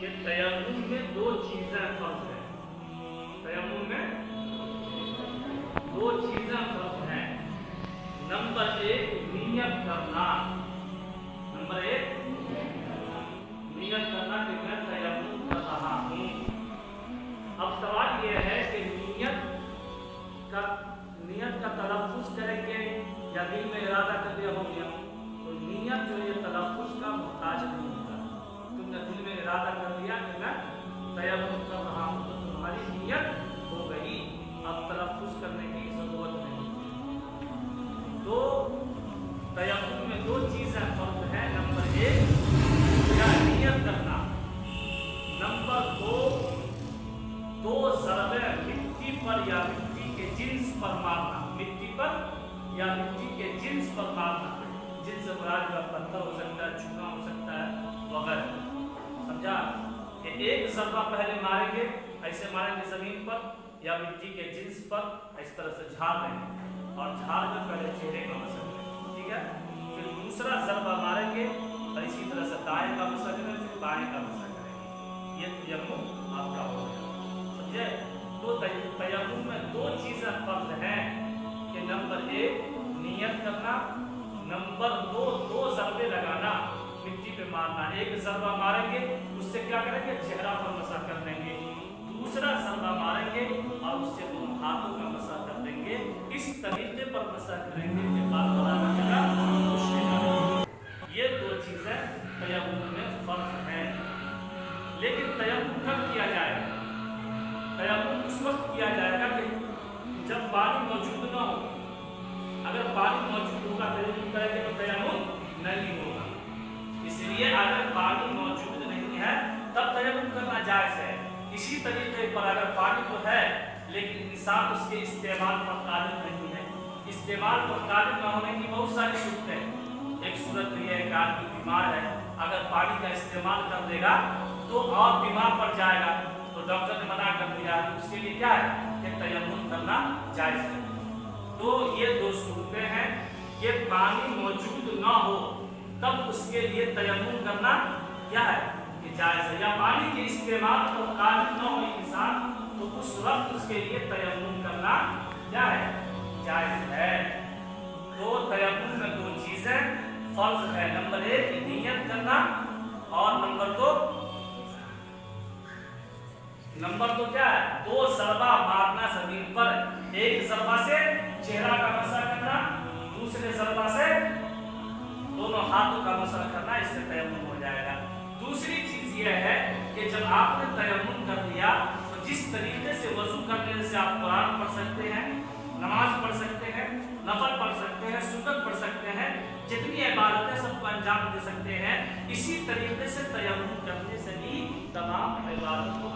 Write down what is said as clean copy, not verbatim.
کہ تیمم میں دو چیزیں فرض ہیں. تیمم میں دو چیزیں فرض ہیں. نمبر ایک نیت کرنا. نمبر ایک نیت کرنا کہ میں تیمم کر رہا ہوں. اب سوال یہ ہے کہ نیت کا تلفظ کریں گے یا دل میں ارادہ کر دیا ہو گیا. تو نیت جو یہ تلفظ کا محتاج نہیں ہوتا. تم نے دل میں ارادہ کر دیا کہ میں تیمم کر رہا ہوں تو تمہاری نیت ہو گئی. اب تلفظ کرنے کی ضرورت نہیں. تو تیمم میں دو چیزیں فرض ہیں. نمبر ایک کیا نیت کرنا. نمبر دو ضربیں مٹی پر یا مٹی کے جنس پر مارنا. مٹی پر یا مٹی کے جنس پر مارنا. جن سے مراد کا پتھر ہو سکتا ہے, چونا ہو سکتا ہے وغیرہ. سمجھا کہ ایک ضربہ پہلے ماریں گے, ایسے ماریں گے زمین پر یا مٹی کے جنس پر, اس طرح سے جھاڑ دیں گے اور جھاڑ کر پہلے چہرے کا مسا کریں. ٹھیک ہے. پھر دوسرا ضربہ ماریں گے اور اسی طرح سے دائیں کا مسا کریں, پھر بائیں کا مسا کریں گے. یہ تیمم آپ کا ہو گیا. سمجھے. تو تیمم میں دو چیزیں فرض ہیں کہ نمبر ایک نیت کرنا, نمبر دو ضربے لگانا, مٹی پہ مارنا. ایک ضربہ ماریں گے اس سے کیا کریں گے, چہرہ پر مسح کر دیں گے. دوسرا ضربہ ماریں گے اور اس سے دونوں ہاتھوں کا مسح کر دیں گے. اس طریقے پر مسح کریں گے کہ بال بڑھانا لگا خوش لگا. یہ دو چیزیں تیمم میں فرض ہیں. لیکن تیمم کب کیا جائے گا؟ تیمم اس وقت کیا جائے گا کہ جب پانی موجود نہ ہو. اگر پانی موجود ہوگا تیمم کریں گے تو تیمم نہیں ہوگا. اس لیے اگر پانی موجود نہیں ہے تب تیمم کرنا جائز ہے. اسی طریقے پر اگر پانی تو ہے لیکن انسان اس کے استعمال پر قادر نہیں ہے. استعمال پر قادر نہ ہونے کی بہت ساری صورتیں. ایک صورت یہ ہے کہ آدمی بیمار ہے, اگر پانی کا استعمال کر دے گا تو اور بیمار پڑ جائے گا, تو ڈاکٹر نے منع کر دیا. اس کے لیے کیا ہے کہ تیمم کرنا جائز ہے. تو یہ دو صورتیں ہیں کہ پانی موجود نہ ہو تب اس کے لیے تیمم کرنا کیا ہے کہ جائز ہے, یا پانی کے استعمال پر قادر نہ ہو انسان تو اس وقت اس کے لیے تیمم کرنا کیا ہے جائز ہے. تو تیمم میں دو چیزیں فرض ہے. نمبر ایک نیت کرنا اور نمبر دو کیا ہے, دو ضربہ مارنا زمین پر. ایک ضربہ سے چہرہ کا مسح کرنا, دوسرے ضربہ سے دونوں ہاتھوں کا مسح کرنا. اس سے تیمم ہو جائے گا. دوسری چیز یہ ہے کہ جب آپ نے تیمم کر لیا تو جس طریقے سے وضو کرنے سے آپ قرآن پڑھ سکتے ہیں, نماز پڑھ سکتے ہیں, نفل پڑھ سکتے ہیں, سنت پڑھ سکتے ہیں, جتنی عبادتیں سب کو انجام دے سکتے ہیں, اسی طریقے سے تیمم کرنے سے بھی تمام عبادت کو